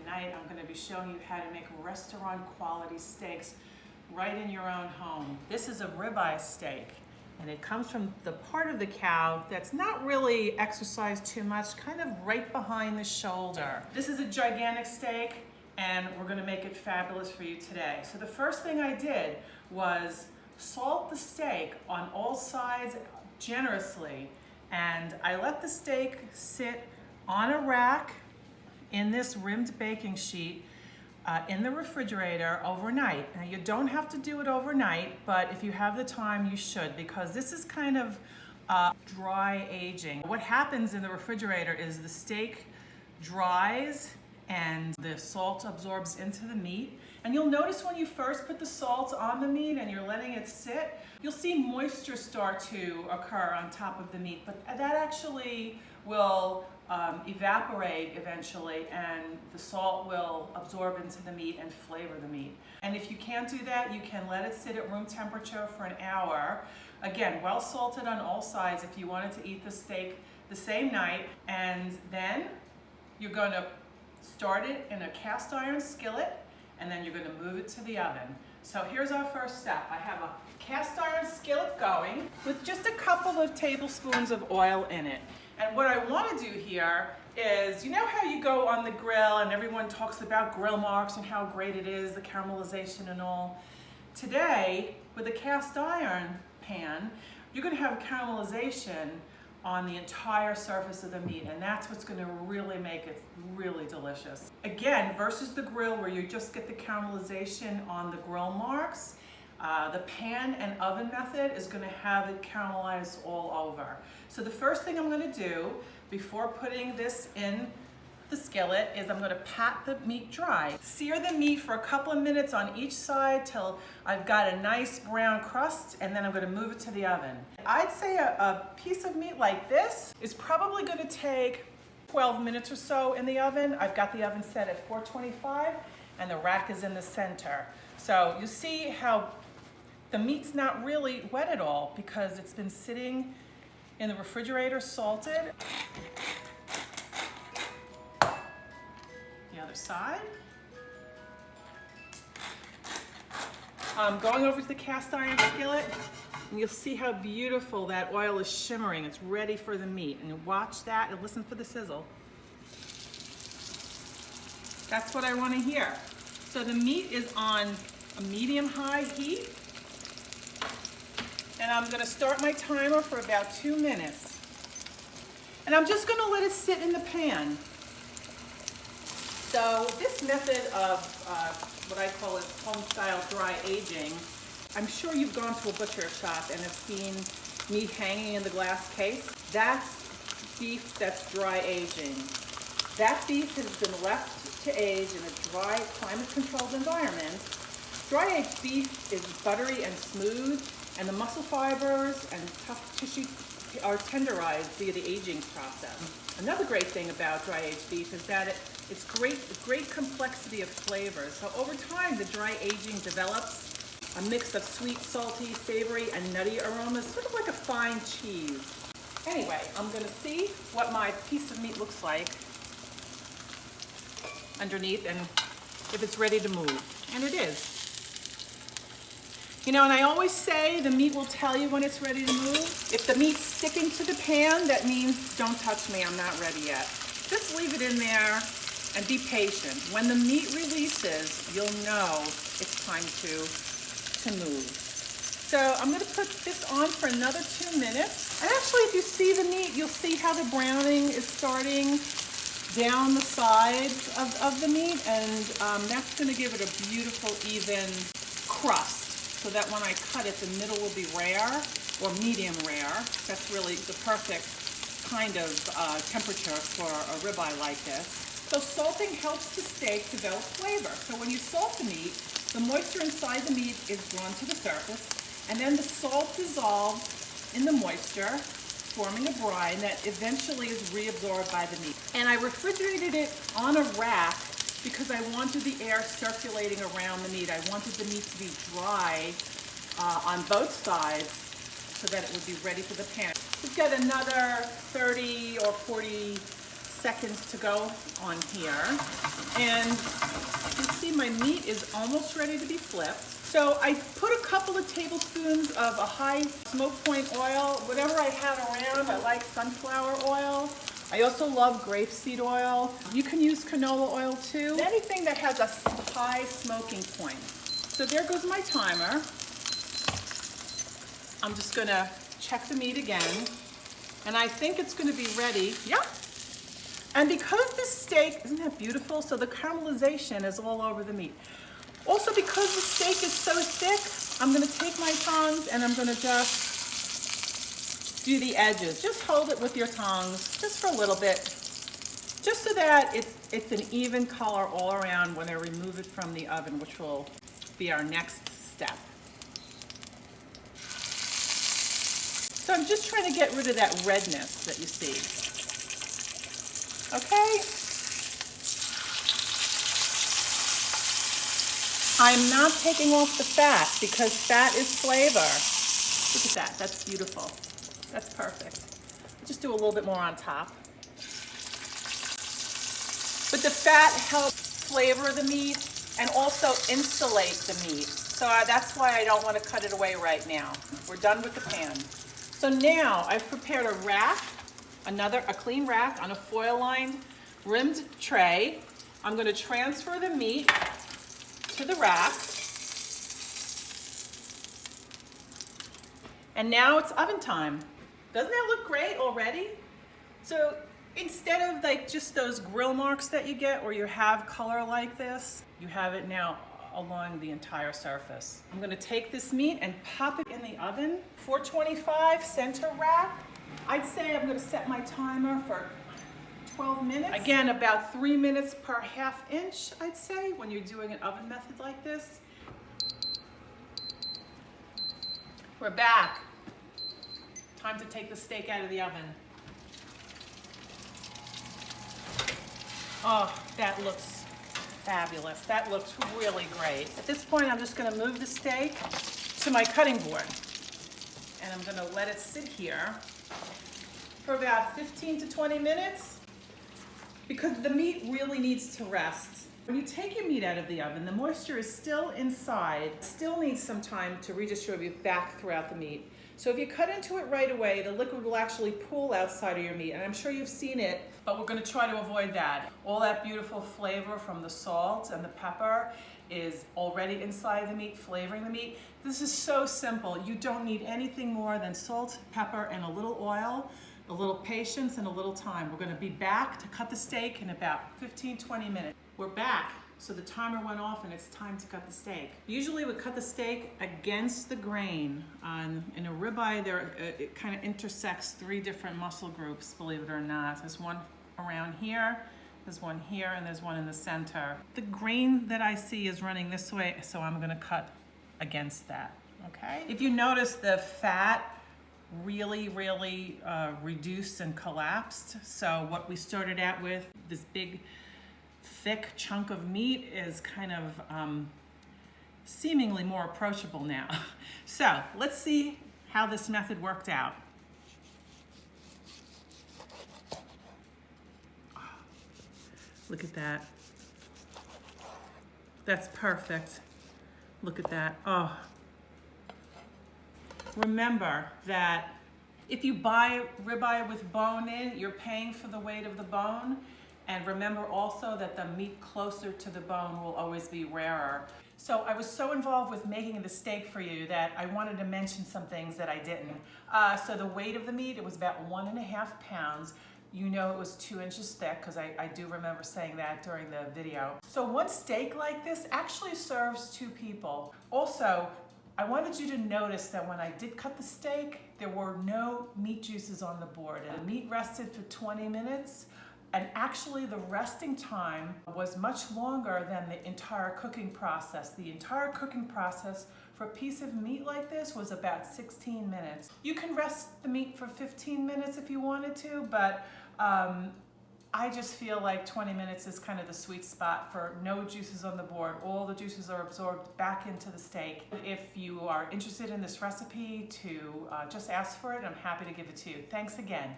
tonight I'm going to be showing you how to make restaurant quality steaks right in your own home. This is a ribeye steak, and it comes from the part of the cow that's not really exercised too much, kind of right behind the shoulder. This is a gigantic steak, and we're going to make it fabulous for you today. So the first thing I did was salt the steak on all sides generously, and I let the steak sit on a rack in this rimmed baking sheet in the refrigerator overnight. Now, you don't have to do it overnight, but if you have the time, you should, because this is kind of dry aging. What happens in the refrigerator is the steak dries and the salt absorbs into the meat. And you'll notice when you first put the salt on the meat and you're letting it sit, you'll see moisture start to occur on top of the meat, but that actually will evaporate eventually, and the salt will absorb into the meat and flavor the meat. And if you can't do that, you can let it sit at room temperature for an hour. Again, well salted on all sides if you wanted to eat the steak the same night. And then you're going to start it in a cast iron skillet, and then you're going to move it to the oven. So here's our first step. I have a cast iron skillet going with just a couple of tablespoons of oil in it. And what I want to do here is, you know how you go on the grill and everyone talks about grill marks and how great it is, the caramelization and all. Today, with a cast iron pan, you're going to have caramelization on the entire surface of the meat, and that's what's going to really make it really delicious. Again, versus the grill where you just get the caramelization on the grill marks, the pan and oven method is going to have it caramelized all over. So the first thing I'm going to do before putting this in the skillet is I'm going to pat the meat dry. Sear the meat for a couple of minutes on each side till I've got a nice brown crust, and then I'm going to move it to the oven. I'd say a piece of meat like this is probably going to take 12 minutes or so in the oven. I've got the oven set at 425 and the rack is in the center. So you see how the meat's not really wet at all because it's been sitting in the refrigerator salted. The other side. Going over to the cast iron skillet, and you'll see how beautiful that oil is shimmering. It's ready for the meat. And you watch that and listen for the sizzle. That's what I want to hear. So the meat is on a medium-high heat. And I'm going to start my timer for about 2 minutes. And I'm just going to let it sit in the pan. So this method of what I call it home-style dry aging, I'm sure you've gone to a butcher shop and have seen meat hanging in the glass case. That's beef that's dry aging. That beef has been left to age in a dry, climate-controlled environment. Dry-aged beef is buttery and smooth, and the muscle fibers and tough tissue are tenderized via the aging process. Another great thing about dry-aged beef is that it's great complexity of flavors. So over time, the dry aging develops a mix of sweet, salty, savory, and nutty aromas, sort of like a fine cheese. Anyway, I'm gonna see what my piece of meat looks like underneath and if it's ready to move. And it is. You know, and I always say the meat will tell you when it's ready to move. If the meat's sticking to the pan, that means don't touch me, I'm not ready yet. Just leave it in there and be patient. When the meat releases, you'll know it's time to move. So I'm gonna put this on for another 2 minutes. And actually, if you see the meat, you'll see how the browning is starting down the sides of the meat, and that's gonna give it a beautiful, even crust. So that when I cut it, the middle will be rare or medium rare. That's really the perfect kind of temperature for a ribeye like this. So salting helps the steak develop flavor. So when you salt the meat, the moisture inside the meat is drawn to the surface, and then the salt dissolves in the moisture, forming a brine that eventually is reabsorbed by the meat. And I refrigerated it on a rack because I wanted the air circulating around the meat. I wanted the meat to be dry on both sides so that it would be ready for the pan. We've got another 30 or 40 seconds to go on here. And you can see my meat is almost ready to be flipped. So I put a couple of tablespoons of a high smoke point oil, whatever I have around. I like sunflower oil. I also love grapeseed oil. You can use canola oil too. Anything that has a high smoking point. So there goes my timer. I'm just gonna check the meat again. And I think it's gonna be ready. Yep. And because this steak, isn't that beautiful? So the caramelization is all over the meat. Also, because the steak is so thick, I'm gonna take my tongs and I'm gonna just do the edges. Just hold it with your tongs, just for a little bit, just so that it's an even color all around when I remove it from the oven, which will be our next step. So I'm just trying to get rid of that redness that you see. Okay? I'm not taking off the fat because fat is flavor. Look at that, that's beautiful. That's perfect. Just do a little bit more on top. But the fat helps flavor the meat and also insulate the meat. So that's why I don't want to cut it away right now. We're done with the pan. So now I've prepared a rack, a clean rack on a foil-lined rimmed tray. I'm going to transfer the meat to the rack. And now it's oven time. Doesn't that look great already? So instead of like just those grill marks that you get where you have color like this, you have it now along the entire surface. I'm gonna take this meat and pop it in the oven. 425 center rack. I'd say I'm gonna set my timer for 12 minutes. Again, about 3 minutes per half inch, I'd say, when you're doing an oven method like this. We're back. Time to take the steak out of the oven. Oh, that looks fabulous. That looks really great. At this point, I'm just gonna move the steak to my cutting board. And I'm gonna let it sit here for about 15 to 20 minutes because the meat really needs to rest. When you take your meat out of the oven, the moisture is still inside, still needs some time to redistribute back throughout the meat. So if you cut into it right away, the liquid will actually pool outside of your meat. And I'm sure you've seen it, but we're gonna try to avoid that. All that beautiful flavor from the salt and the pepper is already inside the meat, flavoring the meat. This is so simple. You don't need anything more than salt, pepper, and a little oil, a little patience, and a little time. We're gonna be back to cut the steak in about 15, 20 minutes. We're back. So the timer went off and it's time to cut the steak. Usually we cut the steak against the grain. In a ribeye, it kind of intersects 3 different muscle groups, believe it or not. There's one around here, there's one here, and there's one in the center. The grain that I see is running this way, so I'm gonna cut against that, okay? If you notice, the fat really reduced and collapsed. So what we started out with, this big, thick chunk of meat, is kind of seemingly more approachable now. So let's see how this method worked out. Look at that. That's perfect. Look at that. Oh. Remember that if you buy ribeye with bone in, you're paying for the weight of the bone. And remember also that the meat closer to the bone will always be rarer. So I was so involved with making the steak for you that I wanted to mention some things that I didn't. So the weight of the meat, it was about 1.5 pounds. You know it was 2 inches thick, because I do remember saying that during the video. So one steak like this actually serves 2 people. Also, I wanted you to notice that when I did cut the steak, there were no meat juices on the board. And the meat rested for 20 minutes. And actually the resting time was much longer than the entire cooking process. The entire cooking process for a piece of meat like this was about 16 minutes. You can rest the meat for 15 minutes if you wanted to, but I just feel like 20 minutes is kind of the sweet spot for no juices on the board. All the juices are absorbed back into the steak. If you are interested in this recipe, to just ask for it. I'm happy to give it to you. Thanks again.